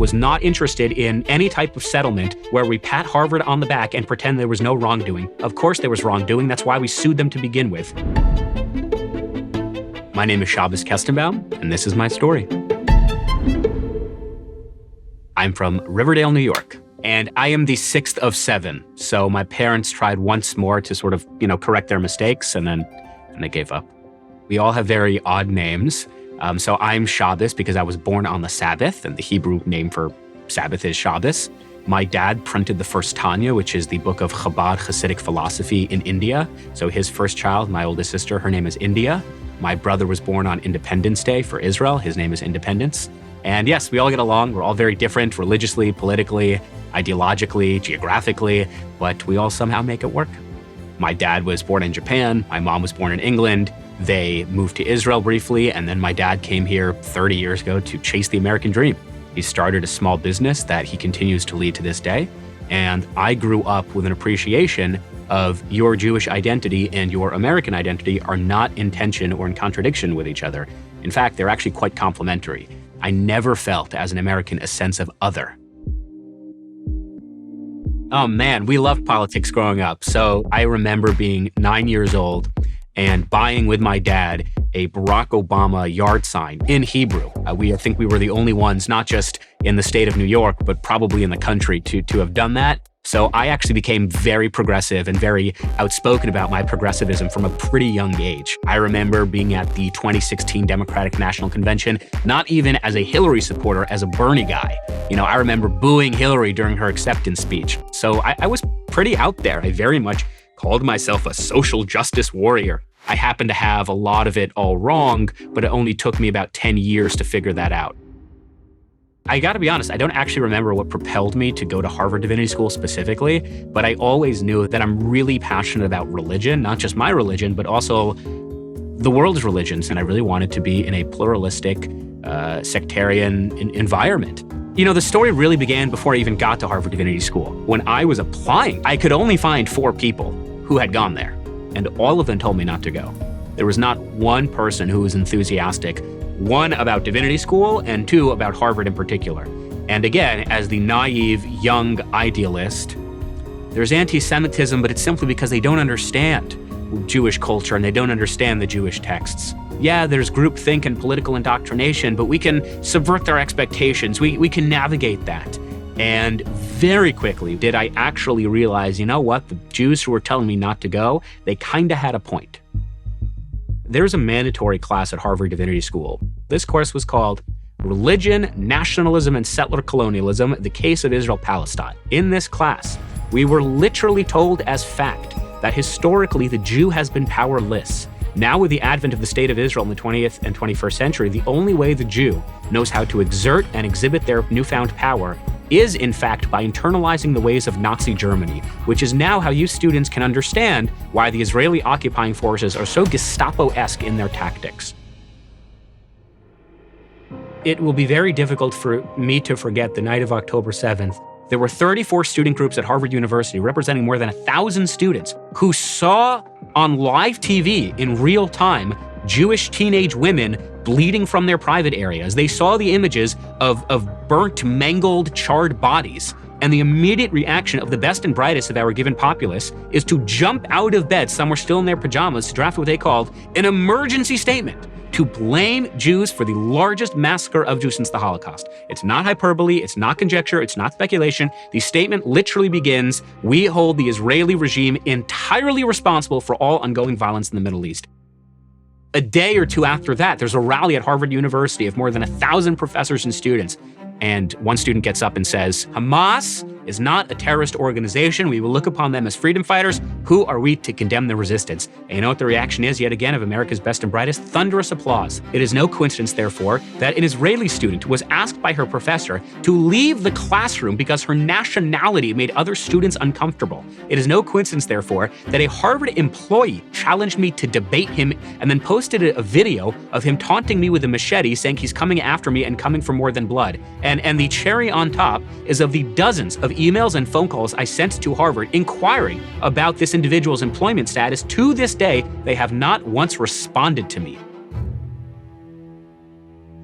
was not interested in any type of settlement where we pat Harvard on the back and pretend there was no wrongdoing. Of course there was wrongdoing. That's why we sued them to begin with. My name is Shabbos Kestenbaum, and this is my story. I'm from Riverdale, New York, and I am the sixth of seven. So my parents tried once more to sort of, correct their mistakes, and then they gave up. We all have very odd names. So I'm Shabbos because I was born on the Sabbath, and the Hebrew name for Sabbath is Shabbos. My dad printed the first Tanya, which is the book of Chabad Hasidic philosophy in India. So his first child, my oldest sister, her name is India. My brother was born on Independence Day for Israel. His name is Independence. And yes, we all get along. We're all very different religiously, politically, ideologically, geographically, but we all somehow make it work. My dad was born in Japan. My mom was born in England. They moved to Israel briefly, and then my dad came here 30 years ago to chase the American dream. He started a small business that he continues to lead to this day. And I grew up with an appreciation of your Jewish identity and your American identity are not in tension or in contradiction with each other. In fact, they're actually quite complementary. I never felt, as an American, a sense of other. Oh man, we loved politics growing up. So I remember being 9 years old and buying with my dad a Barack Obama yard sign in Hebrew. I think we were the only ones, not just in the state of New York, but probably in the country to have done that. So I actually became very progressive and very outspoken about my progressivism from a pretty young age. I remember being at the 2016 Democratic National Convention, not even as a Hillary supporter, as a Bernie guy. I remember booing Hillary during her acceptance speech. So I was pretty out there. I very much called myself a social justice warrior. I happened to have a lot of it all wrong, but it only took me about 10 years to figure that out. I gotta be honest, I don't actually remember what propelled me to go to Harvard Divinity School specifically, but I always knew that I'm really passionate about religion, not just my religion, but also the world's religions, and I really wanted to be in a pluralistic, sectarian environment. The story really began before I even got to Harvard Divinity School. When I was applying, I could only find 4 people who had gone there, and all of them told me not to go. There was not one person who was enthusiastic, 1 about Divinity School and 2 about Harvard in particular. And again, as the naive young idealist, there's antisemitism, but it's simply because they don't understand Jewish culture and they don't understand the Jewish texts. Yeah, there's groupthink and political indoctrination, but we can subvert their expectations. We can navigate that. And very quickly did I actually realize, the Jews who were telling me not to go, they kind of had a point. There's a mandatory class at Harvard Divinity School. This course was called Religion, Nationalism, and Settler Colonialism, the Case of Israel-Palestine. In this class, we were literally told as fact that historically the Jew has been powerless. Now, with the advent of the State of Israel in the 20th and 21st century, the only way the Jew knows how to exert and exhibit their newfound power is, in fact, by internalizing the ways of Nazi Germany, which is now how you students can understand why the Israeli occupying forces are so Gestapo-esque in their tactics. It will be very difficult for me to forget the night of October 7th. There were 34 student groups at Harvard University representing more than 1,000 students who saw on live TV in real time Jewish teenage women bleeding from their private areas. They saw the images of burnt, mangled, charred bodies. And the immediate reaction of the best and brightest of our given populace is to jump out of bed, some were still in their pajamas, to draft what they called an emergency statement to blame Jews for the largest massacre of Jews since the Holocaust. It's not hyperbole, it's not conjecture, it's not speculation. The statement literally begins, "We hold the Israeli regime entirely responsible for all ongoing violence in the Middle East." A day or two after that, there's a rally at Harvard University of more than 1,000 professors and students. And one student gets up and says, "Hamas is not a terrorist organization. We will look upon them as freedom fighters. Who are we to condemn their resistance?" And you know what the reaction is, yet again, of America's best and brightest? Thunderous applause. It is no coincidence, therefore, that an Israeli student was asked by her professor to leave the classroom because her nationality made other students uncomfortable. It is no coincidence, therefore, that a Harvard employee challenged me to debate him and then posted a video of him taunting me with a machete, saying he's coming after me and coming for more than blood. And the cherry on top is of the dozens of emails and phone calls I sent to Harvard inquiring about this individual's employment status. To this day, they have not once responded to me.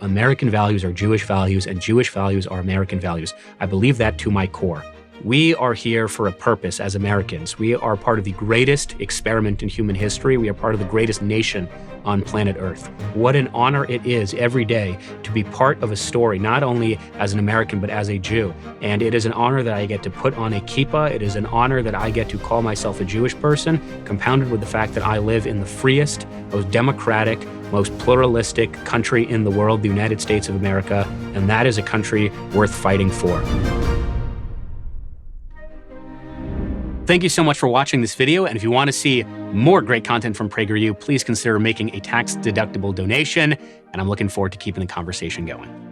American values are Jewish values, and Jewish values are American values. I believe that to my core. We are here for a purpose as Americans. We are part of the greatest experiment in human history. We are part of the greatest nation on planet Earth. What an honor it is every day to be part of a story, not only as an American, but as a Jew. And it is an honor that I get to put on a kippah. It is an honor that I get to call myself a Jewish person, compounded with the fact that I live in the freest, most democratic, most pluralistic country in the world, the United States of America. And that is a country worth fighting for. Thank you so much for watching this video, and if you want to see more great content from PragerU, please consider making a tax-deductible donation, and I'm looking forward to keeping the conversation going.